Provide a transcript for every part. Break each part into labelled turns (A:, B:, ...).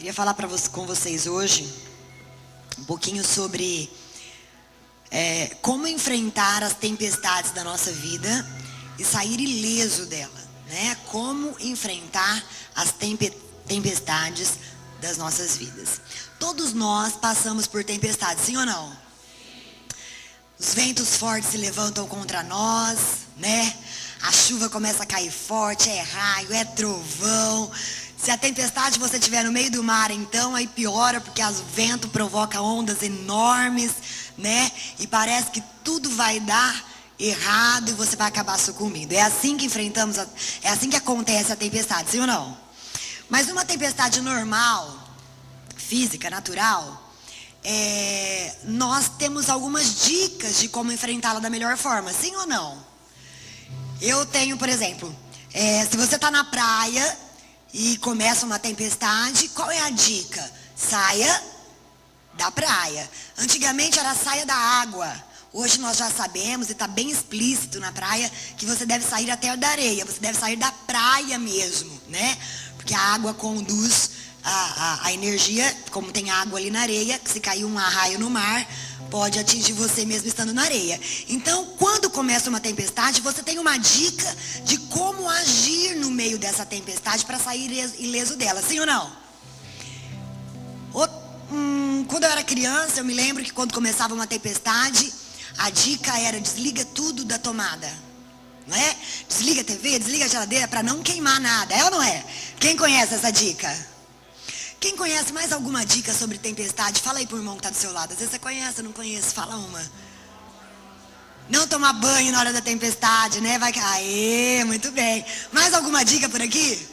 A: Queria falar com vocês hoje um pouquinho sobre como enfrentar as tempestades da nossa vida e sair ileso dela, né? Como enfrentar as tempestades das nossas vidas. Todos nós passamos por tempestades, sim ou não? Os ventos fortes se levantam contra nós, né? A chuva começa a cair forte, é raio, é trovão. Se a tempestade você estiver no meio do mar, então aí piora, porque o vento provoca ondas enormes, né? E parece que tudo vai dar errado e você vai acabar sucumbindo. É assim que enfrentamos, é assim que acontece a tempestade, sim ou não? Mas uma tempestade normal, física, natural, nós temos algumas dicas de como enfrentá-la da melhor forma, sim ou não? Eu tenho, por exemplo, se você está na praia e começa uma tempestade, qual é a dica? Saia da praia. Antigamente era saia da água. Hoje nós já sabemos, e está bem explícito na praia, que você deve sair até da areia. Você deve sair da praia mesmo, né? Porque a água conduz a energia, como tem água ali na areia, que se cair um raio no mar, pode atingir você mesmo estando na areia. Então, quando começa uma tempestade, você tem uma dica de como agir no meio dessa tempestade para sair ileso dela, sim ou não? Quando eu era criança, eu me lembro que quando começava uma tempestade, a dica era: desliga tudo da tomada, não é? Desliga a TV, desliga a geladeira para não queimar nada, é ou não é? Quem conhece essa dica? Quem conhece mais alguma dica sobre tempestade? Fala aí pro irmão que está do seu lado. Às vezes você conhece, eu não conheço. Fala uma. Não tomar banho na hora da tempestade, né? Vai cair, muito bem. Mais alguma dica por aqui?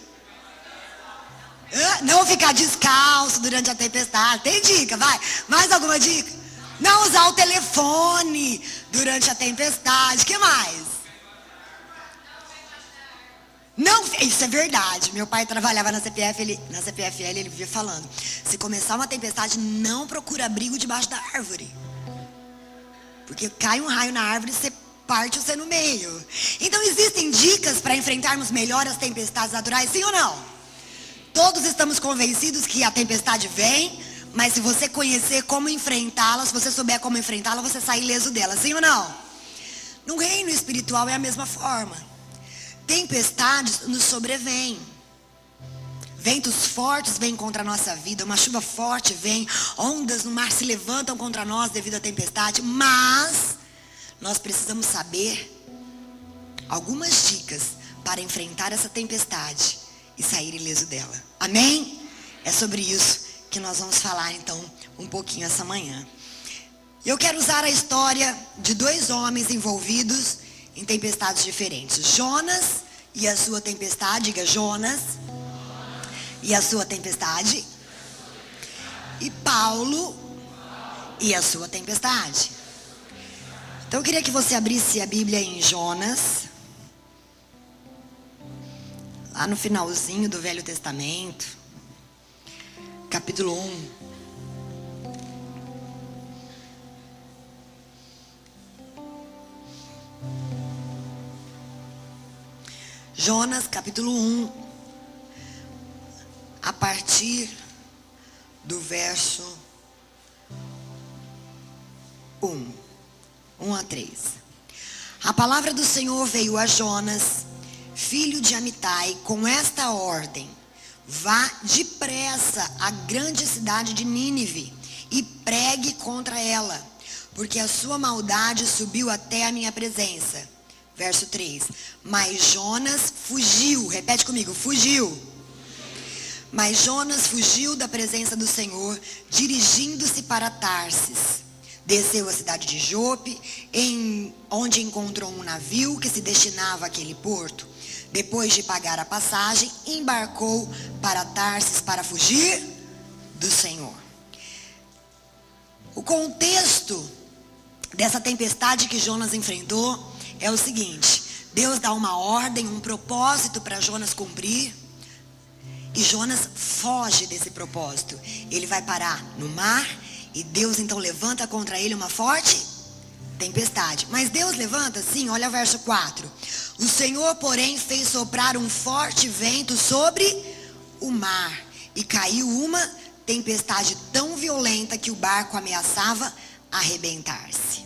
A: Não ficar descalço durante a tempestade. Tem dica, vai. Mais alguma dica? Não usar o telefone durante a tempestade. O que mais? Não, isso é verdade. Meu pai trabalhava na CPFL, ele vivia falando: se começar uma tempestade, não procura abrigo debaixo da árvore. Porque cai um raio na árvore e você parte você no meio. Então existem dicas para enfrentarmos melhor as tempestades naturais, sim ou não? Todos estamos convencidos que a tempestade vem, mas se você conhecer como enfrentá-la, se você souber como enfrentá-la, você sai ileso dela, sim ou não? No reino espiritual é a mesma forma. Tempestades nos sobrevêm. Ventos fortes vêm contra a nossa vida, uma chuva forte vem, ondas no mar se levantam contra nós devido à tempestade, mas nós precisamos saber algumas dicas para enfrentar essa tempestade e sair ileso dela. Amém? É sobre isso que nós vamos falar então um pouquinho essa manhã. Eu quero usar a história de dois homens envolvidos em tempestades diferentes. Jonas e a sua tempestade, diga Jonas e a sua tempestade. E Paulo e a sua tempestade. Então eu queria que você abrisse a Bíblia em Jonas, lá no finalzinho do Velho Testamento, capítulo 1. Jonas, capítulo 1, a partir do verso 1 a 3. A palavra do Senhor veio a Jonas, filho de Amitai, com esta ordem: vá depressa à grande cidade de Nínive e pregue contra ela, porque a sua maldade subiu até a minha presença. Verso 3. Mas Jonas fugiu. Repete comigo, fugiu. Mas Jonas fugiu da presença do Senhor, dirigindo-se para Tarsis. Desceu à cidade de Jope, onde encontrou um navio que se destinava àquele porto. Depois de pagar a passagem, embarcou para Tarsis para fugir do Senhor. O contexto dessa tempestade que Jonas enfrentou é o seguinte: Deus dá uma ordem, um propósito para Jonas cumprir, e Jonas foge desse propósito. Ele vai parar no mar, e Deus então levanta contra ele uma forte tempestade. Mas Deus levanta, sim, olha o verso 4. O Senhor, porém, fez soprar um forte vento sobre o mar, e caiu uma tempestade tão violenta que o barco ameaçava arrebentar-se.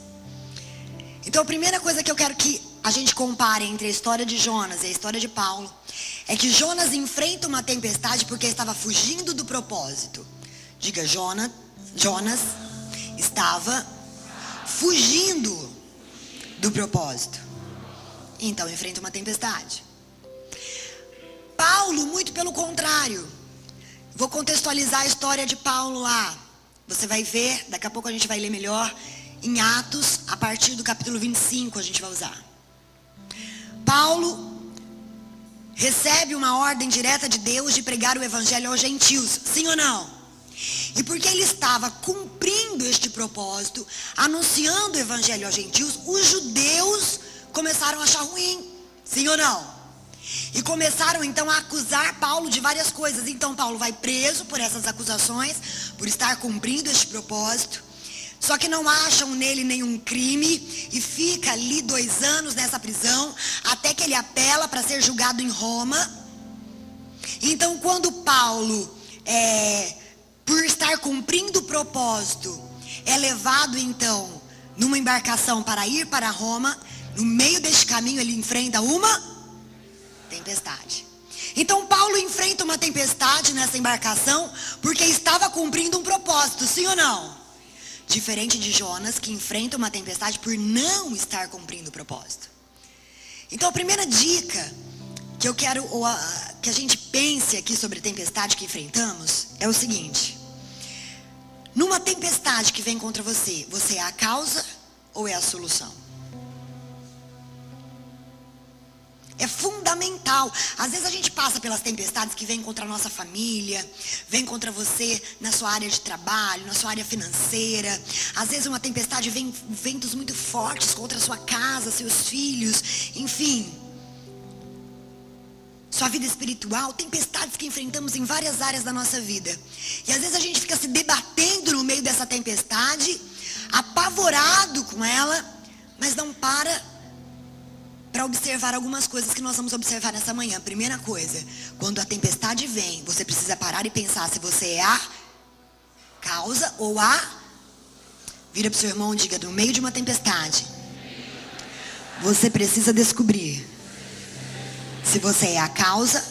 A: Então a primeira coisa que eu quero que a gente compare entre a história de Jonas e a história de Paulo é que Jonas enfrenta uma tempestade porque estava fugindo do propósito. Diga, Jonas estava fugindo do propósito. Então enfrenta uma tempestade. Paulo, muito pelo contrário. Vou contextualizar a história de Paulo lá. Você vai ver, daqui a pouco a gente vai ler melhor, em Atos, a partir do capítulo 25 a gente vai usar. Paulo recebe uma ordem direta de Deus de pregar o evangelho aos gentios, sim ou não? E porque ele estava cumprindo este propósito, anunciando o evangelho aos gentios, os judeus começaram a achar ruim, sim ou não? E começaram então a acusar Paulo de várias coisas. Então Paulo vai preso por essas acusações, por estar cumprindo este propósito. Só que não acham nele nenhum crime e fica ali 2 anos nessa prisão, até que ele apela para ser julgado em Roma. Então quando Paulo, por estar cumprindo o propósito, é levado então numa embarcação para ir para Roma, no meio deste caminho ele enfrenta uma tempestade. Então Paulo enfrenta uma tempestade nessa embarcação porque estava cumprindo um propósito, sim ou não? Diferente de Jonas, que enfrenta uma tempestade por não estar cumprindo o propósito. Então a primeira dica que eu quero que a gente pense aqui sobre a tempestade que enfrentamos é o seguinte: numa tempestade que vem contra você, você é a causa ou é a solução? É fundamental. Às vezes a gente passa pelas tempestades que vêm contra a nossa família, vem contra você na sua área de trabalho, na sua área financeira. Às vezes uma tempestade vem ventos muito fortes contra a sua casa, seus filhos, enfim. Sua vida espiritual, tempestades que enfrentamos em várias áreas da nossa vida. E às vezes a gente fica se debatendo no meio dessa tempestade, apavorado com ela, mas não para observar algumas coisas que nós vamos observar nessa manhã. Primeira coisa, quando a tempestade vem, você precisa parar e pensar se você é a causa ou vira para o seu irmão e diga, no meio de uma tempestade, você precisa descobrir se você é a causa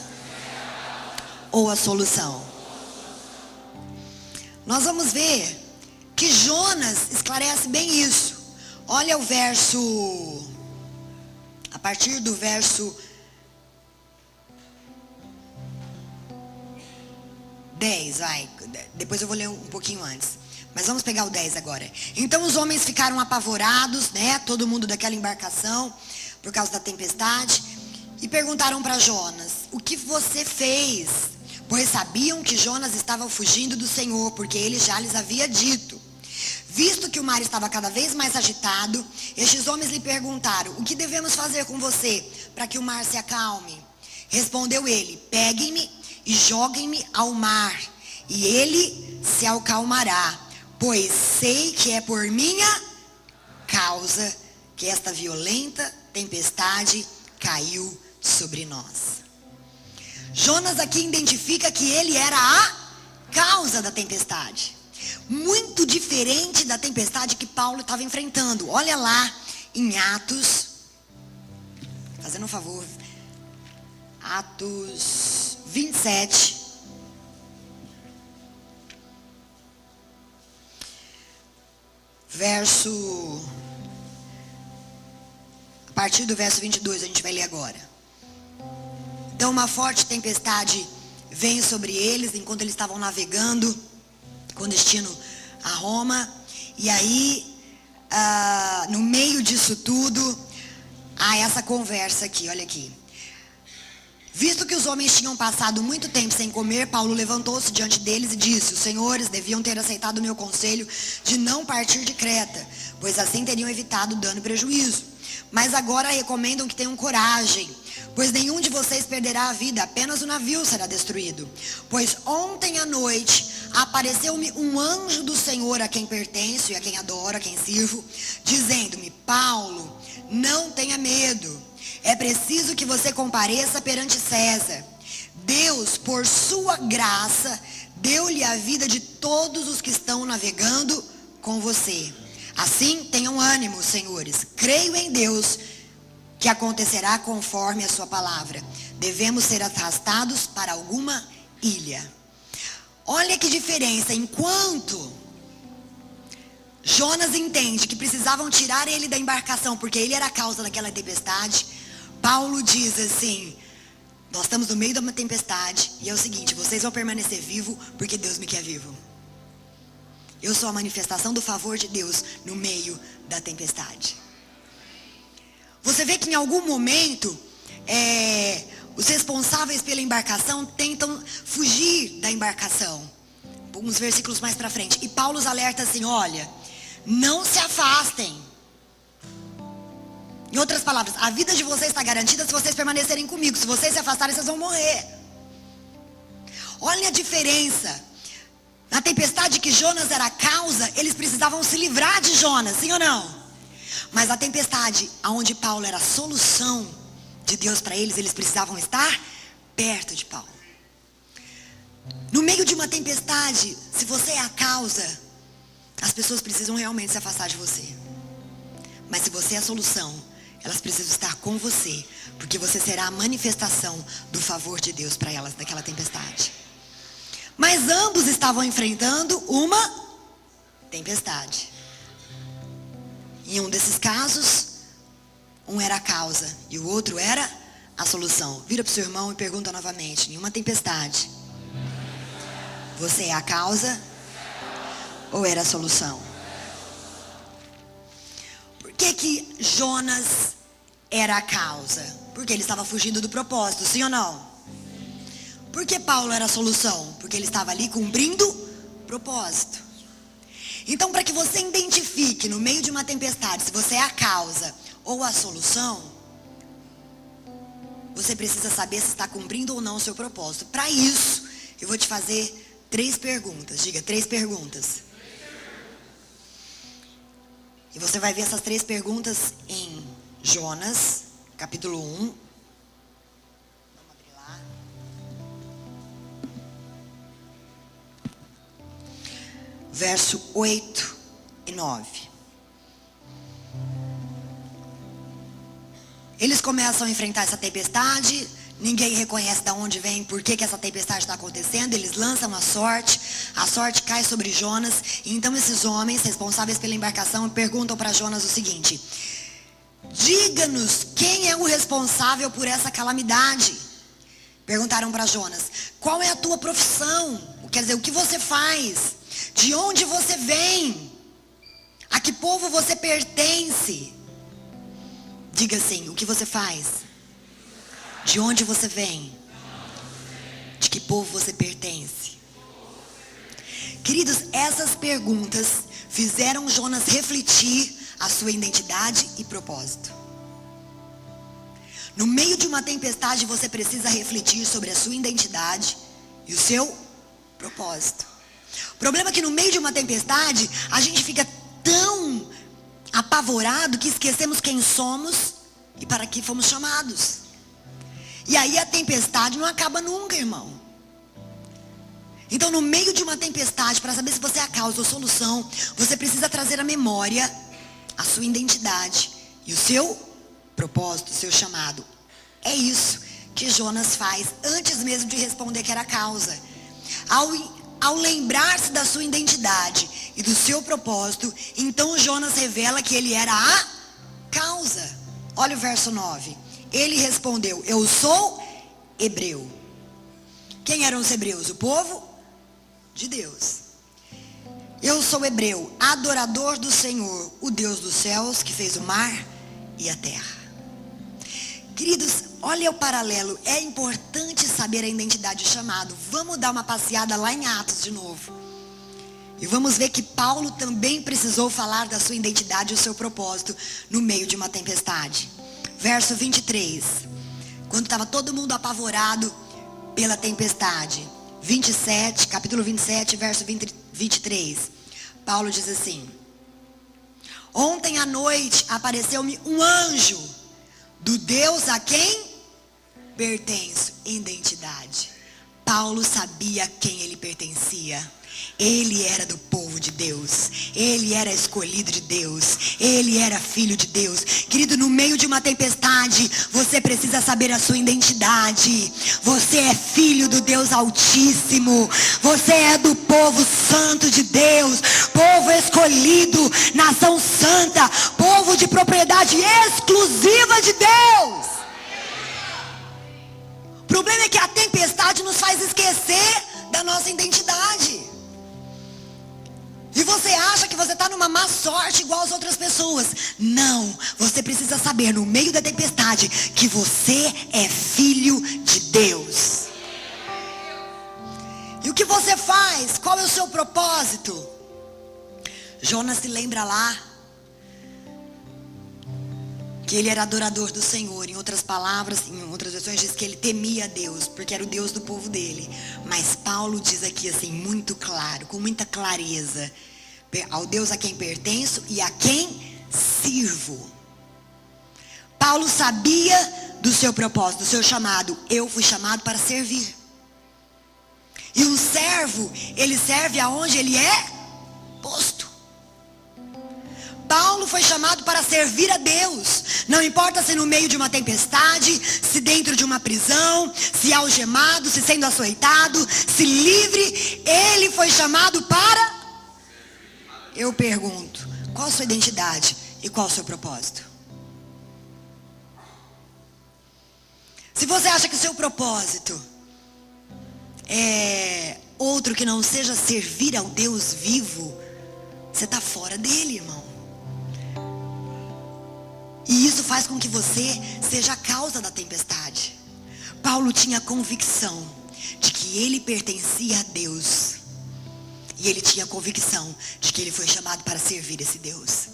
A: ou a solução. Nós vamos ver que Jonas esclarece bem isso. Olha o verso... A partir do verso 10, depois eu vou ler um pouquinho antes. Mas vamos pegar o 10 agora. Então os homens ficaram apavorados, todo mundo daquela embarcação, por causa da tempestade. E perguntaram para Jonas, o que você fez? Pois sabiam que Jonas estava fugindo do Senhor, porque ele já lhes havia dito. Visto que o mar estava cada vez mais agitado, estes homens lhe perguntaram, o que devemos fazer com você para que o mar se acalme? Respondeu ele, peguem-me e joguem-me ao mar, e ele se acalmará, pois sei que é por minha causa que esta violenta tempestade caiu sobre nós. Jonas aqui identifica que ele era a causa da tempestade. Muito diferente da tempestade que Paulo estava enfrentando. Olha lá em Atos, fazendo um favor, Atos 27. A partir do verso 22 a gente vai ler agora. Então uma forte tempestade veio sobre eles enquanto eles estavam navegando com destino a Roma. E aí, no meio disso tudo, há essa conversa aqui, olha aqui. Visto que os homens tinham passado muito tempo sem comer, Paulo levantou-se diante deles e disse, os senhores deviam ter aceitado o meu conselho de não partir de Creta, pois assim teriam evitado dano e prejuízo. Mas agora recomendam que tenham coragem, pois nenhum de vocês perderá a vida, apenas o navio será destruído. Pois ontem à noite apareceu-me um anjo do Senhor a quem pertenço e a quem adoro, a quem sirvo, dizendo-me, Paulo, não tenha medo, é preciso que você compareça perante César. Deus, por sua graça, deu-lhe a vida de todos os que estão navegando com você. Assim, tenham ânimo, senhores. Creio em Deus que acontecerá conforme a sua palavra. Devemos ser arrastados para alguma ilha. Olha que diferença. Enquanto Jonas entende que precisavam tirar ele da embarcação porque ele era a causa daquela tempestade, Paulo diz assim: nós estamos no meio de uma tempestade e é o seguinte, vocês vão permanecer vivos porque Deus me quer vivo. Eu sou a manifestação do favor de Deus no meio da tempestade. Você vê que em algum momento os responsáveis pela embarcação tentam fugir da embarcação. Uns versículos mais para frente. E Paulo os alerta assim: olha, não se afastem. Em outras palavras, a vida de vocês está garantida se vocês permanecerem comigo. Se vocês se afastarem, vocês vão morrer. Olha a diferença. Na tempestade que Jonas era a causa, eles precisavam se livrar de Jonas, sim ou não? Mas a tempestade onde Paulo era a solução de Deus para eles, eles precisavam estar perto de Paulo. No meio de uma tempestade, se você é a causa, as pessoas precisam realmente se afastar de você. Mas se você é a solução, elas precisam estar com você, porque você será a manifestação do favor de Deus para elas naquela tempestade. Mas ambos estavam enfrentando uma tempestade. Em um desses casos, um era a causa e o outro era a solução. Vira para o seu irmão e pergunta novamente: em uma tempestade, você é a causa ou era a solução? Por que Jonas era a causa? Porque ele estava fugindo do propósito, sim ou não? Por que Paulo era a solução? Porque ele estava ali cumprindo propósito. Então, para que você identifique no meio de uma tempestade se você é a causa ou a solução, você precisa saber se está cumprindo ou não o seu propósito. Para isso, eu vou te fazer 3 perguntas. Diga, 3 perguntas. E você vai ver essas 3 perguntas em Jonas, capítulo 1. Vamos abrir lá. Verso 8 e 9. Eles começam a enfrentar essa tempestade. Ninguém reconhece de onde vem, por que essa tempestade está acontecendo. Eles lançam a sorte cai sobre Jonas. E então esses homens responsáveis pela embarcação perguntam para Jonas o seguinte: diga-nos quem é o responsável por essa calamidade. Perguntaram para Jonas: qual é a tua profissão? Quer dizer, o que você faz? De onde você vem? A que povo você pertence? Diga assim: o que você faz? De onde você vem? De que povo você pertence? Queridos, essas perguntas fizeram Jonas refletir a sua identidade e propósito. No meio de uma tempestade, você precisa refletir sobre a sua identidade e o seu propósito. O problema é que no meio de uma tempestade, a gente fica tão apavorado que esquecemos quem somos e para que fomos chamados. E aí a tempestade não acaba nunca, irmão. Então, no meio de uma tempestade, para saber se você é a causa ou a solução, você precisa trazer à memória a sua identidade e o seu propósito, o seu chamado. É isso que Jonas faz antes mesmo de responder que era a causa. Ao lembrar-se da sua identidade e do seu propósito, então Jonas revela que ele era a causa. Olha o verso 9. Ele respondeu: eu sou hebreu. Quem eram os hebreus? O povo de Deus. Eu sou hebreu, adorador do Senhor, o Deus dos céus, que fez o mar e a terra. Queridos, olha o paralelo. É importante saber a identidade e o chamado. Vamos dar uma passeada lá em Atos de novo. E vamos ver que Paulo também precisou falar da sua identidade e o seu propósito no meio de uma tempestade. Verso 23. Quando estava todo mundo apavorado pela tempestade. 27, capítulo 27, verso 23. Paulo diz assim: ontem à noite apareceu-me um anjo do Deus a quem pertenço. identidade. Paulo sabia a quem ele pertencia. Ele era do povo de Deus. Ele era escolhido de Deus. Ele era filho de Deus. Querido, no meio de uma tempestade, você precisa saber a sua identidade. Você é filho do Deus Altíssimo. Você é do povo santo de Deus. Povo escolhido, nação santa, povo de propriedade exclusiva de Deus. O problema é que a tempestade nos faz esquecer da nossa identidade. E você acha que você está numa má sorte igual as outras pessoas. Não, você precisa saber no meio da tempestade que você é filho de Deus. E o que você faz? Qual é o seu propósito? Jonas se lembra lá que ele era adorador do Senhor. Em outras palavras, em outras versões diz que ele temia a Deus, porque era o Deus do povo dele. Mas Paulo diz aqui assim, muito claro, com muita clareza: ao Deus a quem pertenço e a quem sirvo. Paulo sabia do seu propósito, do seu chamado. Eu fui chamado para servir. E um servo, ele serve aonde ele é posto. Paulo foi chamado para servir a Deus. Não importa se no meio de uma tempestade, se dentro de uma prisão, se algemado, se sendo açoitado, se livre, ele foi chamado para... Eu pergunto, qual a sua identidade e qual o seu propósito? Se você acha que o seu propósito é outro que não seja servir ao Deus vivo, você está fora dele, irmão. E isso faz com que você seja a causa da tempestade. Paulo tinha convicção de que ele pertencia a Deus. E ele tinha convicção de que ele foi chamado para servir esse Deus.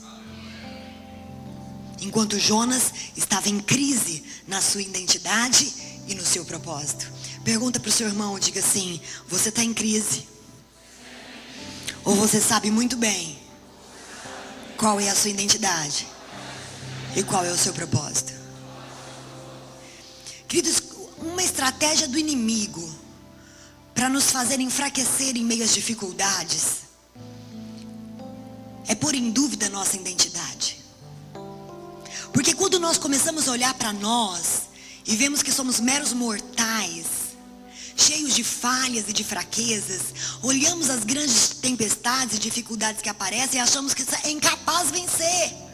A: Enquanto Jonas estava em crise na sua identidade e no seu propósito. Pergunta para o seu irmão, diga assim: você está em crise? Ou você sabe muito bem qual é a sua identidade e qual é o seu propósito? Queridos, uma estratégia do inimigo para nos fazer enfraquecer em meio às dificuldades é pôr em dúvida a nossa identidade. Porque quando nós começamos a olhar para nós e vemos que somos meros mortais, cheios de falhas e de fraquezas, olhamos as grandes tempestades e dificuldades que aparecem e achamos que é incapaz de vencer.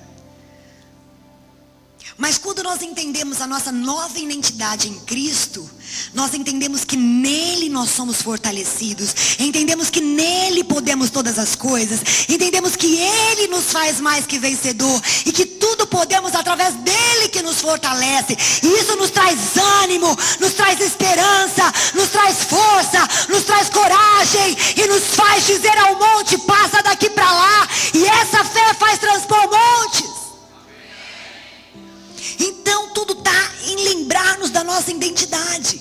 A: Mas quando nós entendemos a nossa nova identidade em Cristo, nós entendemos que nele nós somos fortalecidos, entendemos que nele podemos todas as coisas, entendemos que ele nos faz mais que vencedor e que tudo podemos através dele que nos fortalece. E isso nos traz ânimo, nos traz esperança, nos traz força, nos traz coragem e nos faz dizer ao monte: passa daqui para lá. E essa fé faz transpor montes. Então tudo está em lembrar-nos da nossa identidade.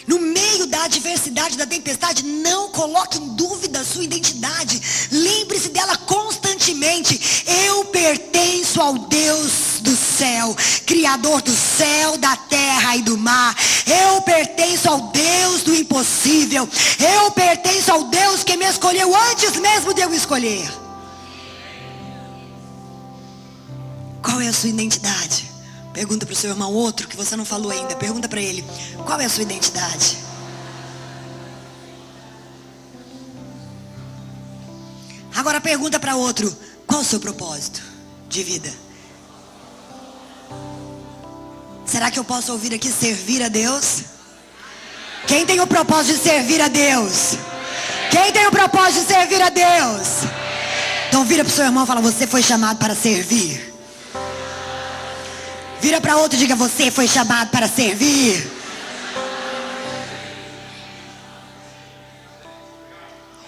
A: No meio da adversidade, da tempestade, não coloque em dúvida a sua identidade. Lembre-se dela constantemente. Eu pertenço ao Deus do céu, Criador do céu, da terra e do mar. Eu pertenço ao Deus do impossível. Eu pertenço ao Deus que me escolheu antes mesmo de eu escolher. Qual é a sua identidade? Pergunta para o seu irmão, outro que você não falou ainda. Pergunta para ele, qual é a sua identidade? Agora pergunta para outro, qual é o seu propósito de vida? Será que eu posso ouvir aqui servir a Deus? Quem tem o propósito de servir a Deus? Quem tem o propósito de servir a Deus? Então vira para o seu irmão e fala, você foi chamado para servir. Vira para outro e diga, você foi chamado para servir.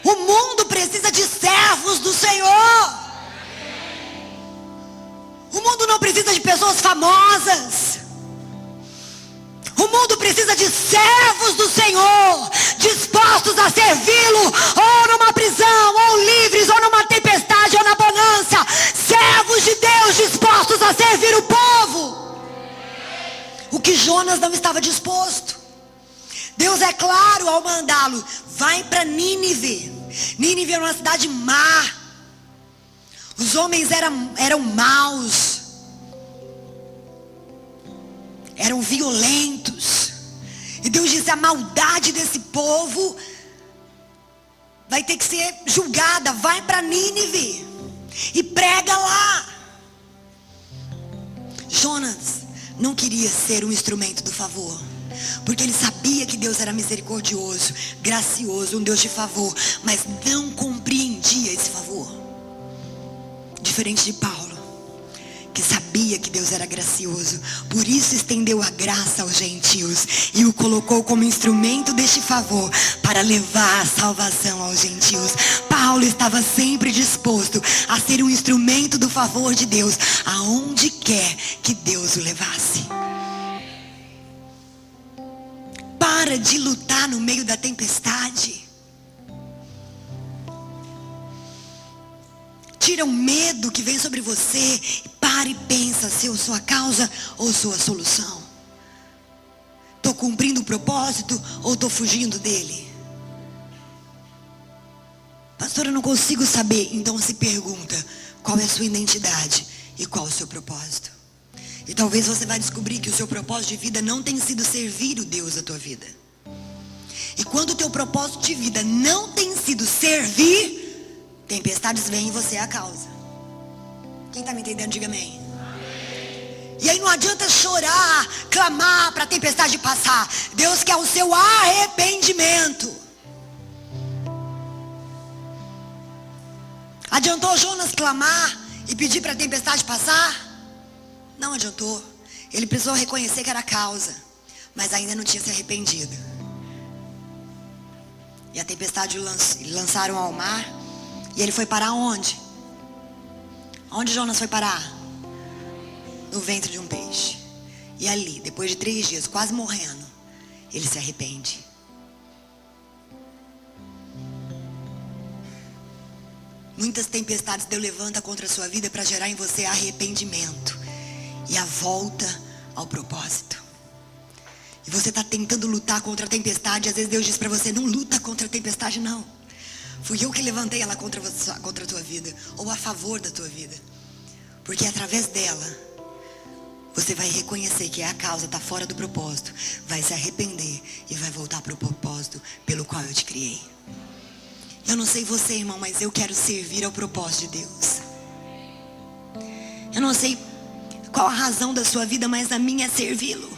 A: O mundo precisa de servos do Senhor. O mundo não precisa de pessoas famosas. O mundo precisa de servos do Senhor, dispostos a servi-lo, ou numa prisão, ou livres, ou numa tempestade, ou na bonança. Servos de Deus dispostos a servir o povo. O que Jonas não estava disposto. Deus é claro ao mandá-lo: vai para Nínive. Nínive era uma cidade má. Os homens eram maus, eram violentos. E Deus disse: a maldade desse povo vai ter que ser julgada. Vai para Nínive e prega lá. Jonas não queria ser um instrumento do favor, porque ele sabia que Deus era misericordioso, gracioso, um Deus de favor, mas não compreendia esse favor. Diferente de Paulo, que sabia que Deus era gracioso, por isso estendeu a graça aos gentios e o colocou como instrumento deste favor para levar a salvação aos gentios. Paulo estava sempre disposto a ser um instrumento do favor de Deus aonde quer que Deus o levasse. Para de lutar no meio da tempestade. Tira o medo que vem sobre você e para e pensa se eu sou a causa ou sou a solução. Estou cumprindo o propósito ou estou fugindo dele? Pastor, eu não consigo saber. Então se pergunta: qual é a sua identidade e qual é o seu propósito? E talvez você vai descobrir que o seu propósito de vida não tem sido servir o Deus da tua vida. E quando o teu propósito de vida não tem sido servir, tempestades vêm e você é a causa. Quem está me entendendo, diga amém. E aí não adianta chorar, clamar para a tempestade passar. Deus quer o seu arrependimento. Adiantou Jonas clamar e pedir para a tempestade passar? Não adiantou. Ele precisou reconhecer que era a causa, mas ainda não tinha se arrependido. E a tempestade lançaram ao mar. E ele foi parar onde? Onde Jonas foi parar? No ventre de um peixe. E ali, depois de 3 dias, quase morrendo, ele se arrepende. Muitas tempestades Deus levanta contra a sua vida para gerar em você arrependimento e a volta ao propósito. E você está tentando lutar contra a tempestade. Às vezes Deus diz para você: não luta contra a tempestade não. Fui eu que levantei ela contra a tua vida, ou a favor da tua vida. Porque através dela, você vai reconhecer que é a causa, está fora do propósito. Vai se arrepender e vai voltar para o propósito pelo qual eu te criei. Eu não sei você, irmão, mas eu quero servir ao propósito de Deus. Eu não sei qual a razão da sua vida, mas a minha é servi-lo.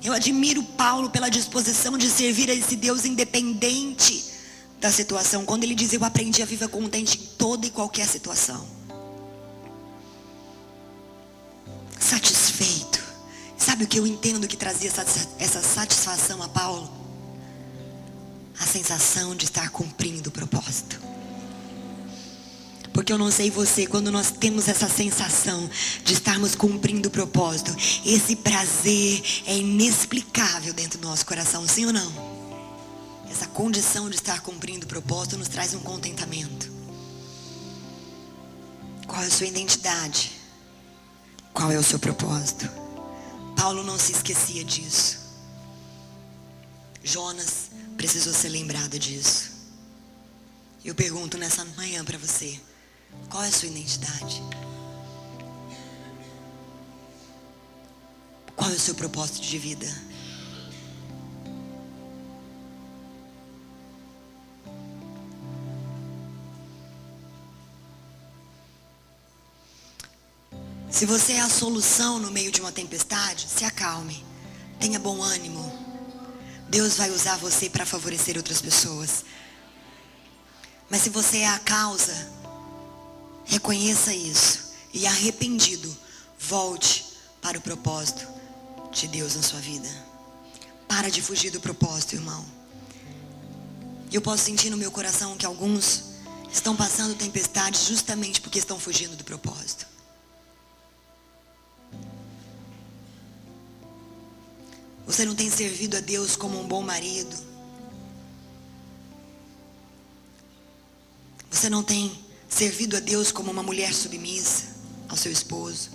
A: Eu admiro Paulo pela disposição de servir a esse Deus independente da situação. Quando ele diz: eu aprendi a viver contente em toda e qualquer situação. Satisfeito. Sabe o que eu entendo que trazia essa satisfação a Paulo? A sensação de estar cumprindo o propósito. Porque eu não sei você, quando nós temos essa sensação de estarmos cumprindo o propósito, esse prazer é inexplicável dentro do nosso coração, sim ou não? Essa condição de estar cumprindo o propósito nos traz um contentamento. Qual é a sua identidade? Qual é o seu propósito? Paulo não se esquecia disso. Jonas precisou ser lembrado disso. Eu pergunto nessa manhã para você: qual é a sua identidade? Qual é o seu propósito de vida? Se você é a solução no meio de uma tempestade, se acalme, tenha bom ânimo. Deus vai usar você para favorecer outras pessoas. Mas se você é a causa, reconheça isso e, arrependido, volte para o propósito de Deus na sua vida. Para de fugir do propósito, irmão. Eu posso sentir no meu coração que alguns estão passando tempestades justamente porque estão fugindo do propósito. Você não tem servido a Deus como um bom marido. Você não tem servido a Deus como uma mulher submissa. ao seu esposo.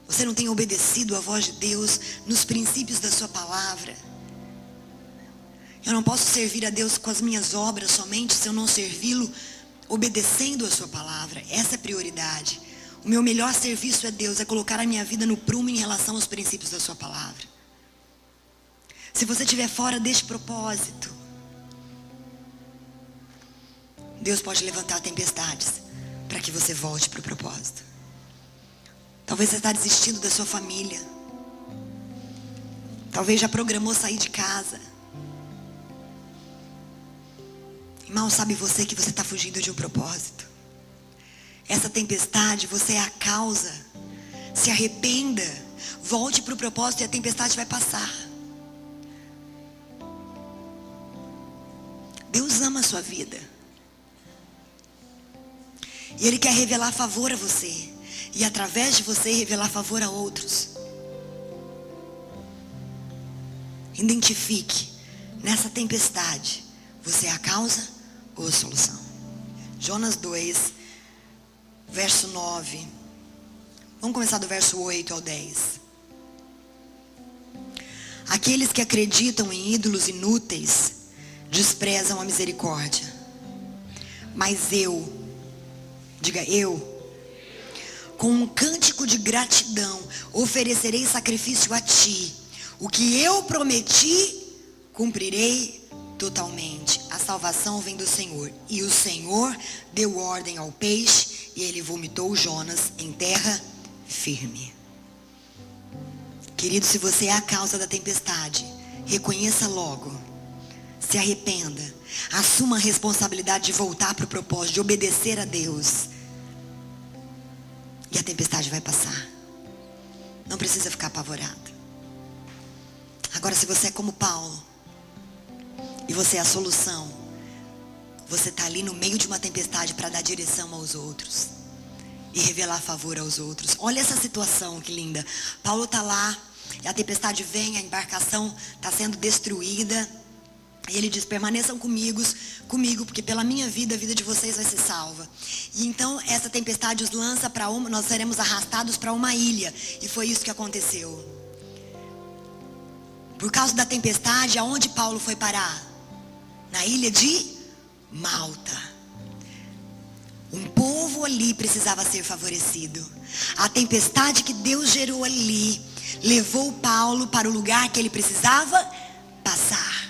A: Você não tem obedecido a voz de Deus nos princípios da sua palavra. Eu não posso servir a Deus com as minhas obras somente se eu não servi-lo obedecendo a sua palavra. Essa é a prioridade. O meu melhor serviço a Deus é colocar a minha vida no prumo em relação aos princípios da sua palavra. Se você estiver fora deste propósito, Deus pode levantar tempestades para que você volte para o propósito. Talvez você está desistindo da sua família. Talvez já programou sair de casa. E mal sabe você que você está fugindo de um propósito. Essa tempestade, você é a causa. Se arrependa, volte para o propósito e a tempestade vai passar. Deus ama a sua vida. E Ele quer revelar favor a você. E através de você revelar favor a outros. Identifique, nessa tempestade, você é a causa ou a solução? Jonas 2, verso 9. Vamos começar do verso 8 ao 10. Aqueles que acreditam em ídolos inúteis desprezam a misericórdia. Mas diga eu, com um cântico de gratidão, oferecerei sacrifício a ti. O que eu prometi, cumprirei totalmente. A salvação vem do Senhor. E o Senhor deu ordem ao peixe, e ele vomitou Jonas em terra firme. Querido, se você é a causa da tempestade, reconheça logo. Se arrependa. Assuma a responsabilidade de voltar para o propósito, de obedecer a Deus. E a tempestade vai passar. Não precisa ficar apavorado. Agora, se você é como Paulo, e você é a solução, você está ali no meio de uma tempestade para dar direção aos outros. E revelar favor aos outros. Olha essa situação, que linda. Paulo está lá, e a tempestade vem, a embarcação está sendo destruída. E ele diz, permaneçam comigo, porque pela minha vida, a vida de vocês vai ser salva. E então essa tempestade os lança para nós seremos arrastados para uma ilha. E foi isso que aconteceu. Por causa da tempestade, aonde Paulo foi parar? Na ilha de Malta. Um povo ali precisava ser favorecido. A tempestade que Deus gerou ali levou Paulo para o lugar que ele precisava passar.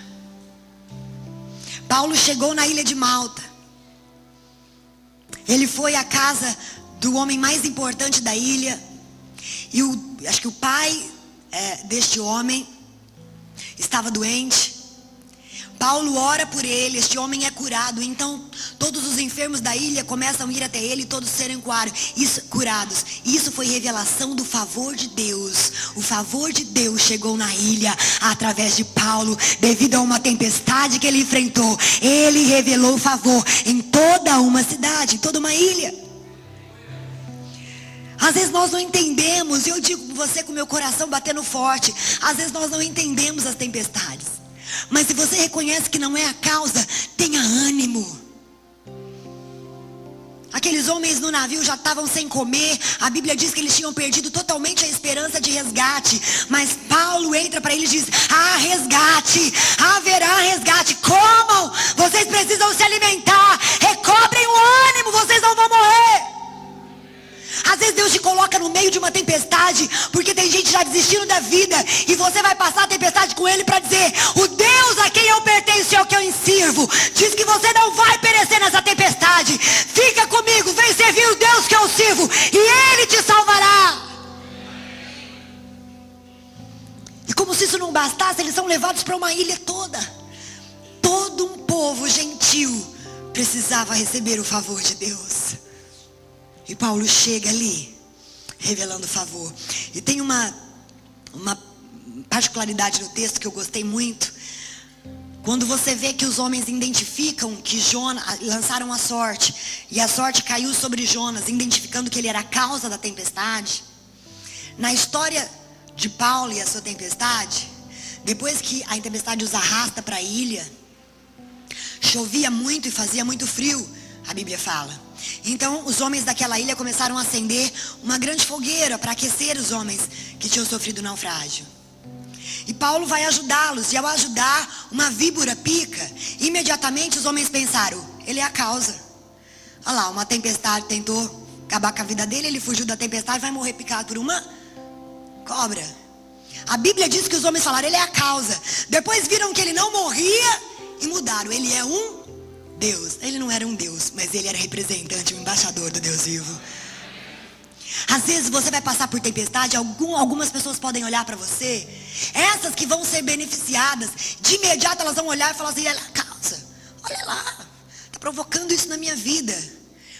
A: Paulo chegou na ilha de Malta. Ele foi à casa do homem mais importante da ilha. E acho que o pai deste homem estava doente. Paulo ora por ele, este homem é curado. Então todos os enfermos da ilha começam a ir até ele e todos serem curados. Isso foi revelação do favor de Deus. O favor de Deus chegou na ilha através de Paulo, devido a uma tempestade que ele enfrentou. Ele revelou o favor em toda uma cidade, em toda uma ilha. Às vezes nós não entendemos, e eu digo com você com meu coração batendo forte, às vezes nós não entendemos as tempestades. Mas se você reconhece que não é a causa, tenha ânimo. Aqueles homens no navio já estavam sem comer. A Bíblia diz que eles tinham perdido totalmente a esperança de resgate. Mas Paulo entra para eles e diz, há resgate, haverá resgate. Comam, vocês precisam se alimentar. Recobrem o ânimo, vocês não vão morrer. Às vezes Deus te coloca no meio de uma tempestade, porque tem gente já desistindo da vida, e você vai passar a tempestade com ele para dizer, o Deus a quem eu pertenço e ao que eu sirvo, diz que você não vai perecer nessa tempestade. Fica comigo, vem servir o Deus que eu sirvo, e Ele te salvará. E como se isso não bastasse, eles são levados para uma ilha toda. Todo um povo gentil precisava receber o favor de Deus. E Paulo chega ali, revelando favor. E tem uma particularidade no texto que eu gostei muito. Quando você vê que os homens identificam que Jonas, lançaram a sorte, e a sorte caiu sobre Jonas, identificando que ele era a causa da tempestade. Na história de Paulo e a sua tempestade, depois que a tempestade os arrasta para a ilha, chovia muito e fazia muito frio, a Bíblia fala. Então os homens daquela ilha começaram a acender uma grande fogueira para aquecer os homens que tinham sofrido naufrágio. E Paulo vai ajudá-los, e ao ajudar, uma víbora pica. Imediatamente os homens pensaram, ele é a causa. Olha lá, uma tempestade tentou acabar com a vida dele, ele fugiu da tempestade, vai morrer picado por uma cobra. A Bíblia diz que os homens falaram, ele é a causa. Depois viram que ele não morria e mudaram, ele é um Deus. Ele não era um Deus, mas ele era representante, um embaixador do Deus vivo. Às vezes você vai passar por tempestade, algumas pessoas podem olhar para você, essas que vão ser beneficiadas, de imediato elas vão olhar e falar assim, ela é a causa, olha lá, está provocando isso na minha vida.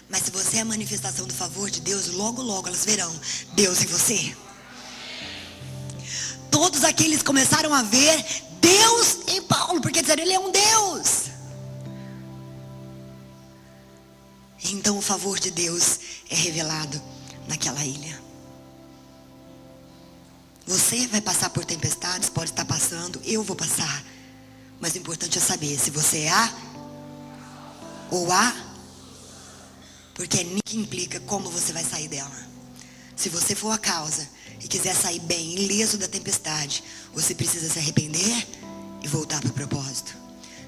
A: Mas se você é a manifestação do favor de Deus, logo logo elas verão Deus em você. Todos aqueles começaram a ver Deus em Paulo, porque disseram, ele é um Deus. Então o favor de Deus é revelado naquela ilha. Você vai passar por tempestades, pode estar passando, eu vou passar. Mas o importante é saber se você é a ou a, porque é nisso que implica como você vai sair dela. Se você for a causa e quiser sair bem, ileso da tempestade, você precisa se arrepender e voltar para o propósito.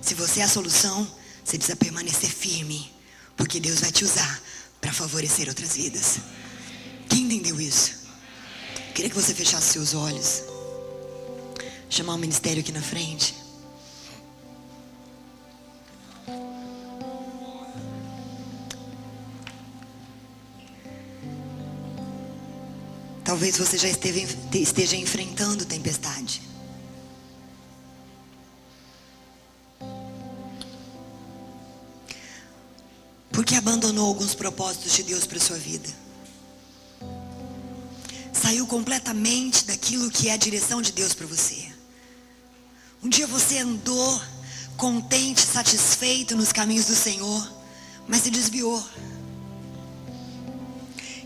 A: Se você é a solução, você precisa permanecer firme, porque Deus vai te usar para favorecer outras vidas. Quem entendeu isso? Queria que você fechasse seus olhos. Chamar o ministério aqui na frente. Talvez você já esteja enfrentando tempestade. Porque abandonou alguns propósitos de Deus para a sua vida. Saiu completamente daquilo que é a direção de Deus para você. Um dia você andou contente, satisfeito nos caminhos do Senhor, mas se desviou.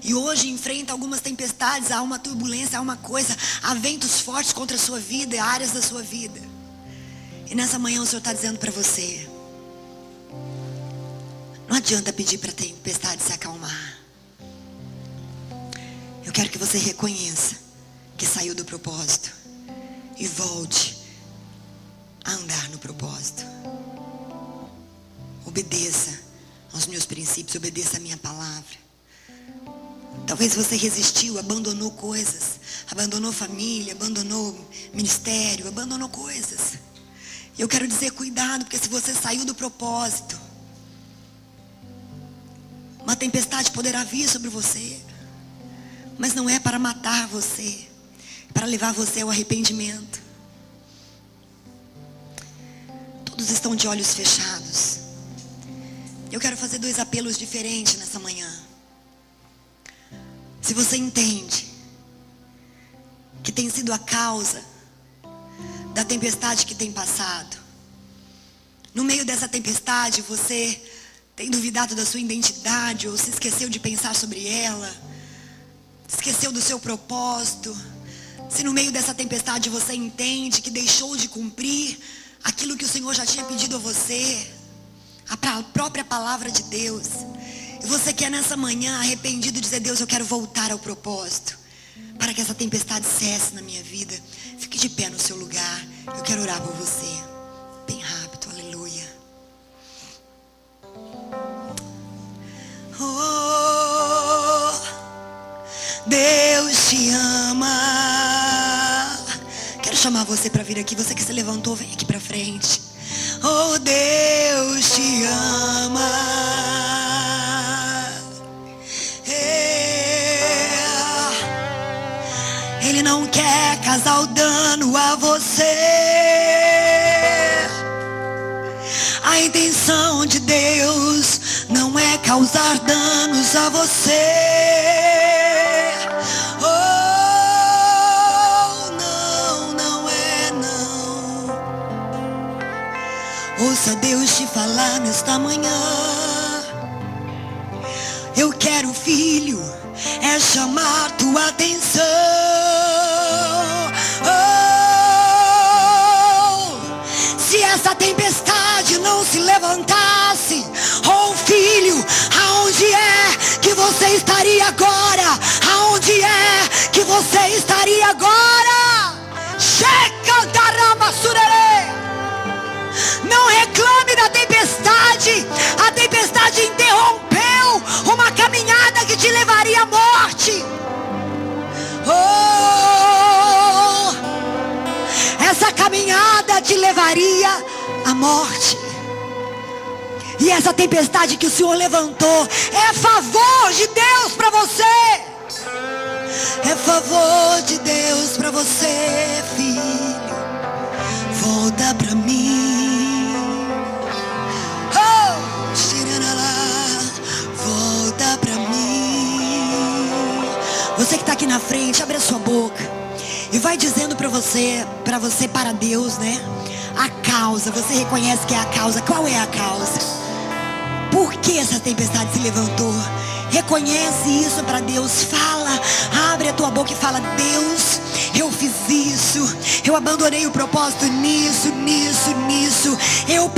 A: E hoje enfrenta algumas tempestades, há uma turbulência, há uma coisa, há ventos fortes contra a sua vida, áreas da sua vida. E nessa manhã o Senhor está dizendo para você, não adianta pedir para a tempestade se acalmar. Eu quero que você reconheça que saiu do propósito e volte a andar no propósito. Obedeça aos meus princípios, obedeça a minha palavra. Talvez você resistiu, abandonou coisas, abandonou família, abandonou ministério, abandonou coisas. E eu quero dizer, cuidado, porque se você saiu do propósito, uma tempestade poderá vir sobre você. Mas não é para matar você, é para levar você ao arrependimento. Todos estão de olhos fechados. Eu quero fazer 2 apelos diferentes nessa manhã. Se você entende que tem sido a causa da tempestade que tem passado, no meio dessa tempestade você tem duvidado da sua identidade, ou se esqueceu de pensar sobre ela, esqueceu do seu propósito, se no meio dessa tempestade você entende que deixou de cumprir aquilo que o Senhor já tinha pedido a você, a própria palavra de Deus, e você quer nessa manhã arrependido dizer, Deus, eu quero voltar ao propósito, para que essa tempestade cesse na minha vida, fique de pé no seu lugar, eu quero orar por você, bem rápido, aleluia. Oh, Deus te ama. Quero chamar você para vir aqui, você que se levantou, vem aqui para frente. Oh, Deus te ama. Ele não quer causar dano a você. A intenção de Deus não é causar danos a você. Oh, não, não é não. Ouça Deus te falar nesta manhã. Eu quero, filho, é chamar tua atenção. Se essa tempestade não se levantasse, oh filho, aonde é A tempestade interrompeu uma caminhada que te levaria à morte. Oh, essa caminhada te levaria à morte. E essa tempestade que o Senhor levantou é favor de Deus para você. É favor de Deus para você, filho. Volta para mim. Oh, volta para mim. Você que está aqui na frente, abre a sua boca e vai dizendo para você, para Deus, né? A causa, você reconhece que é a causa. Qual é a causa? Por que essa tempestade se levantou? Reconhece isso para Deus. Fala, abre a tua boca e fala: Deus, eu fiz isso, eu abandonei o propósito nisso. Eu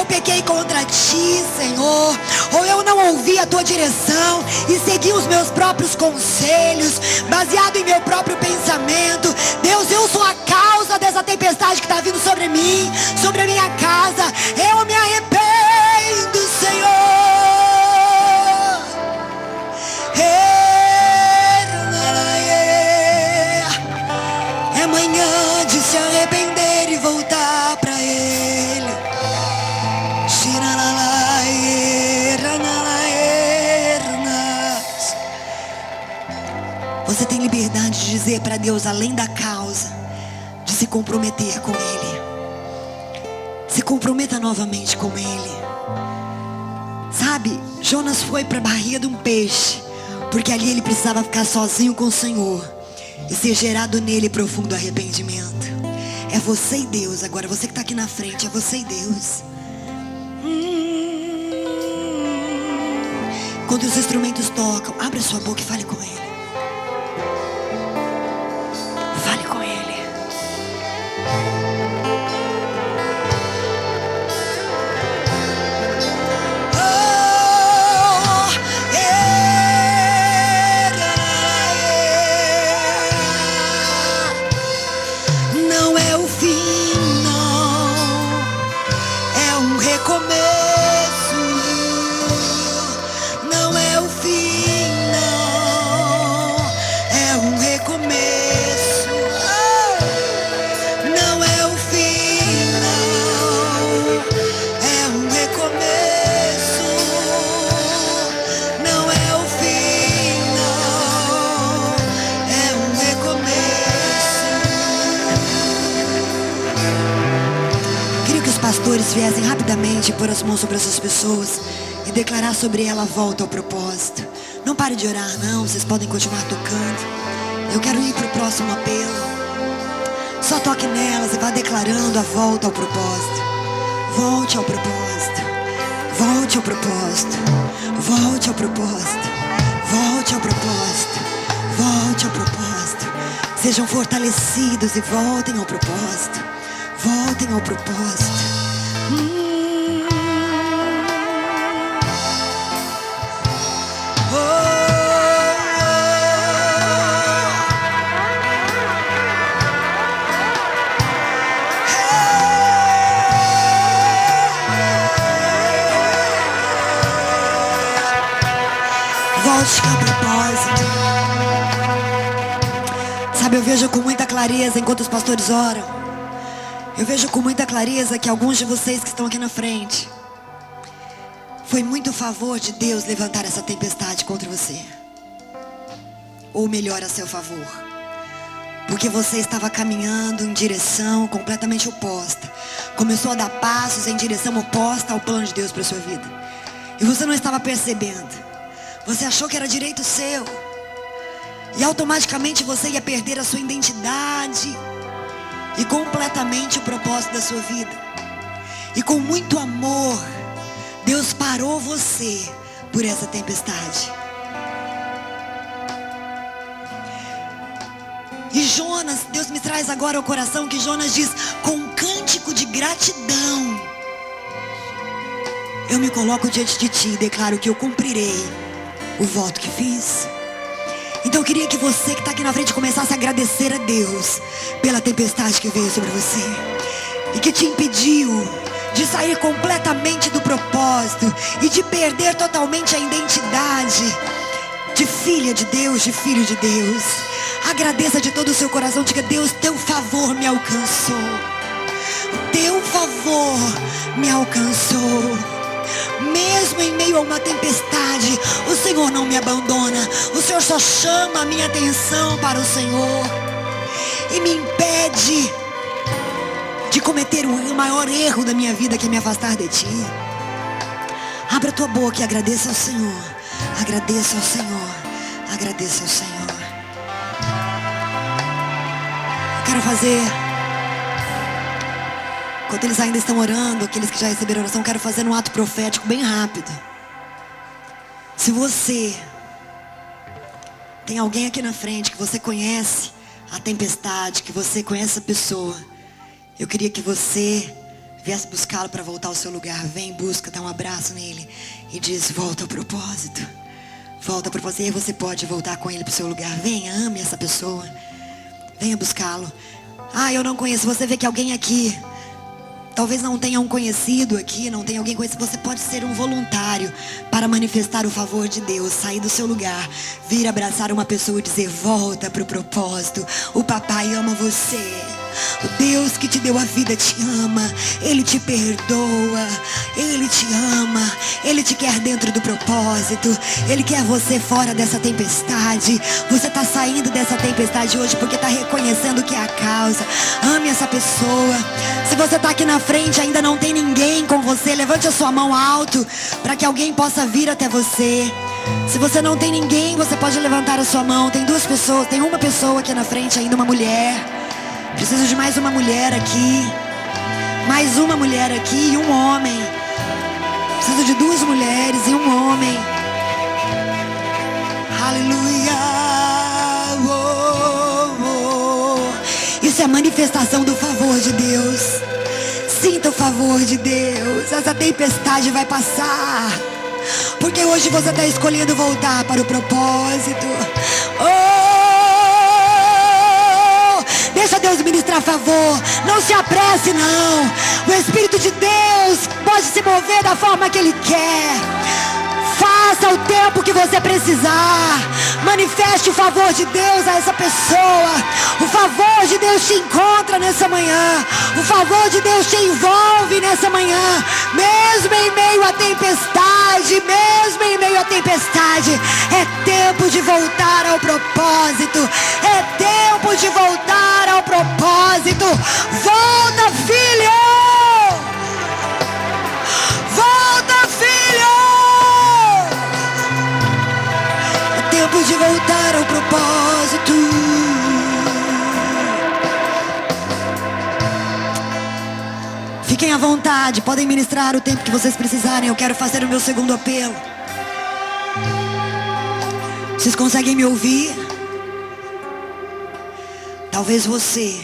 A: pequei contra ti, Senhor. Ou eu não ouvi a tua direção e segui os meus próprios conselhos, baseado em meu próprio pensamento. Deus, eu sou a causa dessa tempestade que está vindo sobre mim, sobre a minha casa. Eu me arrependo, Senhor. É manhã de se arrepender e voltar para Ele. Você tem liberdade de dizer para Deus, além da causa, de se comprometer com Ele. Se comprometa novamente com Ele. Sabe, Jonas foi para a barriga de um peixe, porque ali ele precisava ficar sozinho com o Senhor e ser gerado nele profundo arrependimento. É você e Deus. Agora você que está aqui na frente, é você e Deus. Quando os instrumentos tocam, abre a sua boca e fale com Ele. Fale com Ele. Viessem rapidamente pôr as mãos sobre essas pessoas e declarar sobre ela a volta ao propósito. Não pare de orar, não. Vocês podem continuar tocando. Eu quero ir para o próximo apelo. Só toque nelas e vá declarando a volta ao propósito. Volte ao propósito. Volte ao propósito. Volte ao propósito. Volte ao propósito. Volte ao propósito. Sejam fortalecidos e voltem ao propósito. Voltem ao propósito. Volte ao propósito. Sabe, eu vejo com muita clareza enquanto os pastores oram. Eu vejo com muita clareza que alguns de vocês que estão aqui na frente, foi muito favor de Deus levantar essa tempestade contra você. Ou melhor, a seu favor. Porque você estava caminhando em direção completamente oposta. Começou a dar passos em direção oposta ao plano de Deus para a sua vida. E você não estava percebendo. Você achou que era direito seu. E automaticamente você ia perder a sua identidade e completamente o propósito da sua vida. E com muito amor, Deus parou você por essa tempestade. E Jonas, Deus me traz agora ao coração que Jonas diz: com um cântico de gratidão, eu me coloco diante de ti e declaro que eu cumprirei o voto que fiz. Então eu queria que você que está aqui na frente começasse a agradecer a Deus pela tempestade que veio sobre você e que te impediu de sair completamente do propósito e de perder totalmente a identidade de filha de Deus, de filho de Deus. Agradeça de todo o seu coração. Diga: Deus, teu favor me alcançou. Teu favor me alcançou. Mesmo em meio a uma tempestade, o Senhor não me abandona. O Senhor só chama a minha atenção para o Senhor e me impede de cometer o maior erro da minha vida, que é me afastar de Ti. Abra a tua boca e agradeça ao Senhor. Agradeça ao Senhor. Agradeça ao Senhor. Eu quero fazer, enquanto eles ainda estão orando, aqueles que já receberam oração, quero fazer um ato profético bem rápido. Se você tem alguém aqui na frente que você conhece a tempestade, que você conhece a pessoa, eu queria que você viesse buscá-lo para voltar ao seu lugar. Vem, busca, dá um abraço nele e diz: volta ao propósito. Volta ao propósito. E aí você pode voltar com ele para o seu lugar. Venha, ame essa pessoa. Venha buscá-lo. Ah, eu não conheço. Você vê que alguém aqui talvez não tenha um conhecido aqui, não tenha alguém conhecido. Você pode ser um voluntário para manifestar o favor de Deus. Sair do seu lugar, vir abraçar uma pessoa e dizer: volta para o propósito. O papai ama você. O Deus que te deu a vida te ama. Ele te perdoa. Ele te ama. Ele te quer dentro do propósito. Ele quer você fora dessa tempestade. Você está saindo dessa tempestade hoje porque está reconhecendo que é a causa. Ame essa pessoa. Se você está aqui na frente e ainda não tem ninguém com você, levante a sua mão alto para que alguém possa vir até você. Se você não tem ninguém, você pode levantar a sua mão. Tem duas pessoas, tem uma pessoa aqui na frente ainda, uma mulher. Preciso de mais uma mulher aqui. Mais uma mulher aqui e um homem. Preciso de duas mulheres e um homem. Aleluia. Isso é manifestação do favor de Deus. Sinta o favor de Deus. Essa tempestade vai passar, porque hoje você está escolhendo voltar para o propósito. Deixa Deus ministrar favor. Não se apresse, não. O Espírito de Deus pode se mover da forma que Ele quer. Faça o tempo que você precisar. Manifeste o favor de Deus a essa pessoa. O favor de Deus te encontra nessa manhã. O favor de Deus te envolve nessa manhã. Mesmo em meio à tempestade. Mesmo em meio à tempestade. É tempo de voltar ao propósito. É tempo de voltar ao propósito. Volta, filho! Volta, filho! Tempo de voltar ao propósito. Fiquem à vontade, podem ministrar o tempo que vocês precisarem. Eu quero fazer o meu segundo apelo. Vocês conseguem me ouvir? Talvez você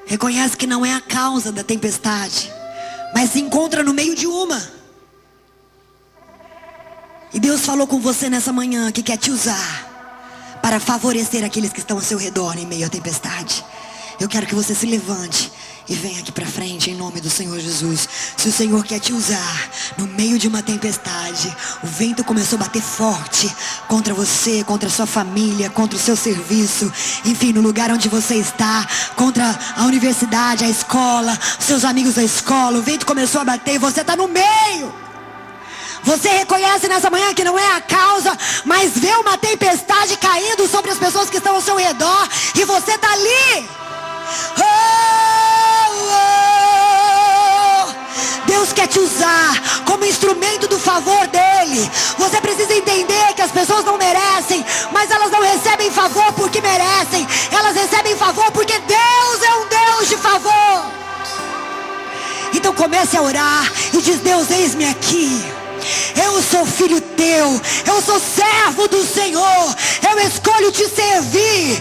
A: reconhece que não é a causa da tempestade, mas se encontra no meio de uma. E Deus falou com você nessa manhã que quer te usar para favorecer aqueles que estão ao seu redor em meio à tempestade. Eu quero que você se levante e venha aqui para frente em nome do Senhor Jesus. Se o Senhor quer te usar no meio de uma tempestade, o vento começou a bater forte contra você, contra a sua família, contra o seu serviço, enfim, no lugar onde você está, contra a universidade, a escola, seus amigos da escola, o vento começou a bater e você está no meio. Você reconhece nessa manhã que não é a causa, mas vê uma tempestade caindo sobre as pessoas que estão ao seu redor e você está ali. Deus quer te usar como instrumento do favor dele. Você precisa entender que as pessoas não merecem, mas elas não recebem favor porque merecem. Elas recebem favor porque Deus é um Deus de favor. Então comece a orar e diz: Deus, eis-me aqui. Eu sou filho teu, eu sou servo do Senhor. Eu escolho te servir,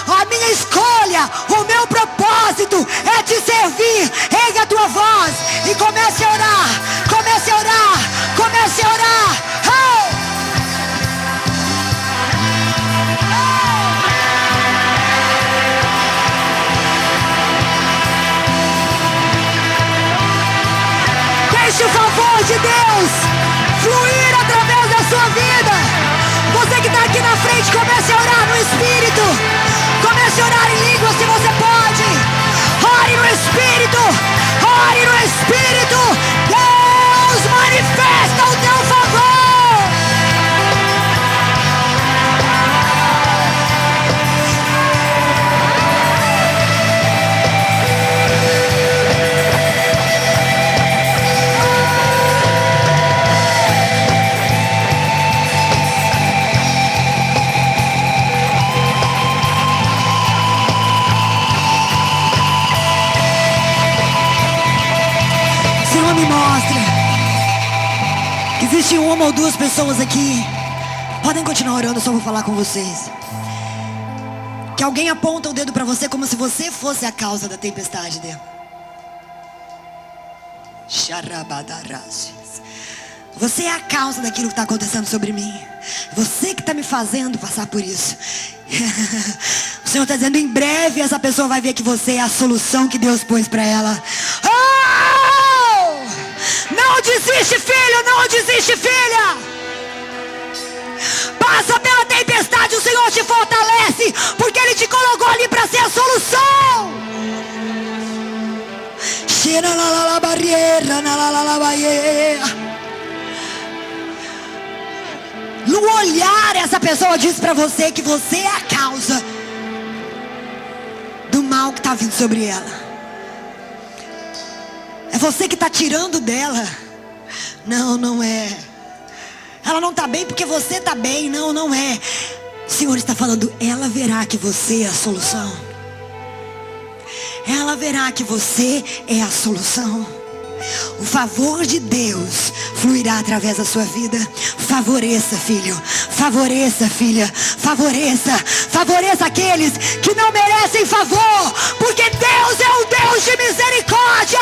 A: a minha escolha, o meu propósito é te servir. Erga a tua voz e comece a orar, comece a orar, comece a orar. Hey! uma ou duas pessoas aqui. Podem continuar orando, eu só vou falar com vocês. Que alguém aponta o dedo para você como se você fosse a causa da tempestade dela. Você é a causa daquilo que está acontecendo sobre mim. Você que está me fazendo passar por isso. O Senhor está dizendo, em breve essa pessoa vai ver que você é a solução que Deus pôs para ela. Oh! Não desiste, filho, não desiste, filha. Passa pela tempestade, o Senhor te fortalece, porque Ele te colocou ali para ser a solução. No olhar, essa pessoa diz para você que você é a causa do mal que está vindo sobre ela. É você que está tirando dela. Não, não é. Ela não está bem porque você está bem. Não, não é. O Senhor está falando, ela verá que você é a solução. Ela verá que você é a solução. O favor de Deus fluirá através da sua vida. Favoreça, filho. Favoreça, filha. Favoreça. Favoreça aqueles que não merecem favor, porque Deus é um Deus de misericórdia.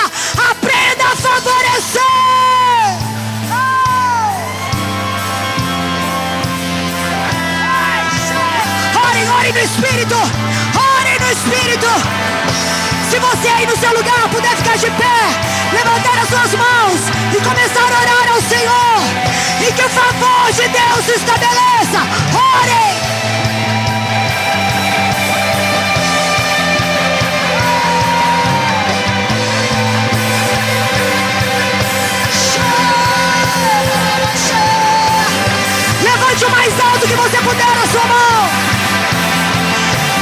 A: Aprenda a favorecer. Ore no Espírito. Ore no Espírito. Se você aí no seu lugar puder ficar de pé, levantar as suas mãos e começar a orar ao Senhor, e que o favor de Deus se estabeleça. Ore. Levante o mais alto que você puder a sua mão.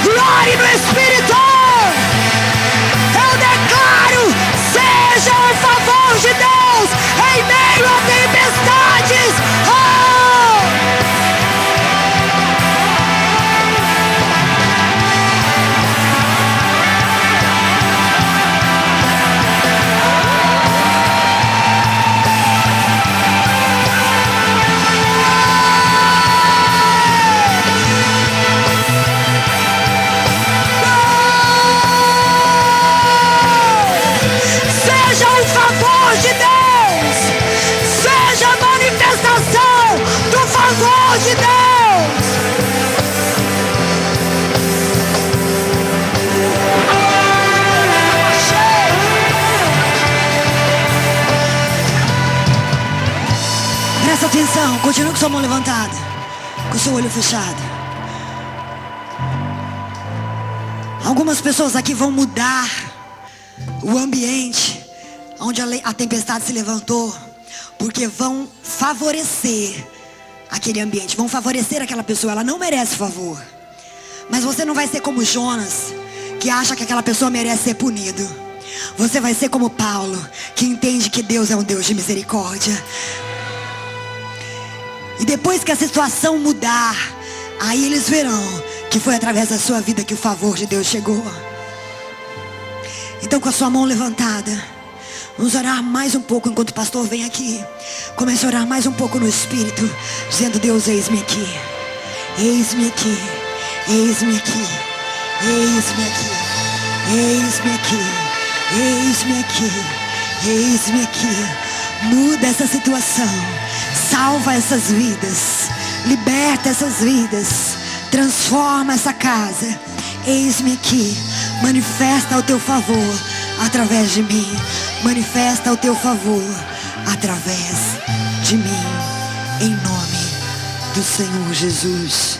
A: Glória no Espírito. Eu declaro, seja o favor de Deus em meio a tempestades. Seja o favor de Deus, seja a manifestação do favor de Deus. Presta atenção, continue com sua mão levantada, com seu olho fechado. Algumas pessoas aqui vão mudar o ambiente onde a tempestade se levantou, porque vão favorecer aquele ambiente, vão favorecer aquela pessoa. Ela não merece favor, mas você não vai ser como Jonas, que acha que aquela pessoa merece ser punido. Você vai ser como Paulo, que entende que Deus é um Deus de misericórdia. E depois que a situação mudar, aí eles verão que foi através da sua vida que o favor de Deus chegou. Então, com a sua mão levantada, vamos orar mais um pouco enquanto o pastor vem aqui. Comece a orar mais um pouco no Espírito, dizendo: Deus, eis-me aqui. Eis-me aqui. Eis-me aqui. Eis-me aqui. Eis-me aqui. Eis-me aqui. Eis-me aqui. Muda essa situação. Salva essas vidas. Liberta essas vidas. Transforma essa casa. Eis-me aqui. Manifesta o teu favor através de mim. Manifesta o teu favor através de mim. Em nome do Senhor Jesus.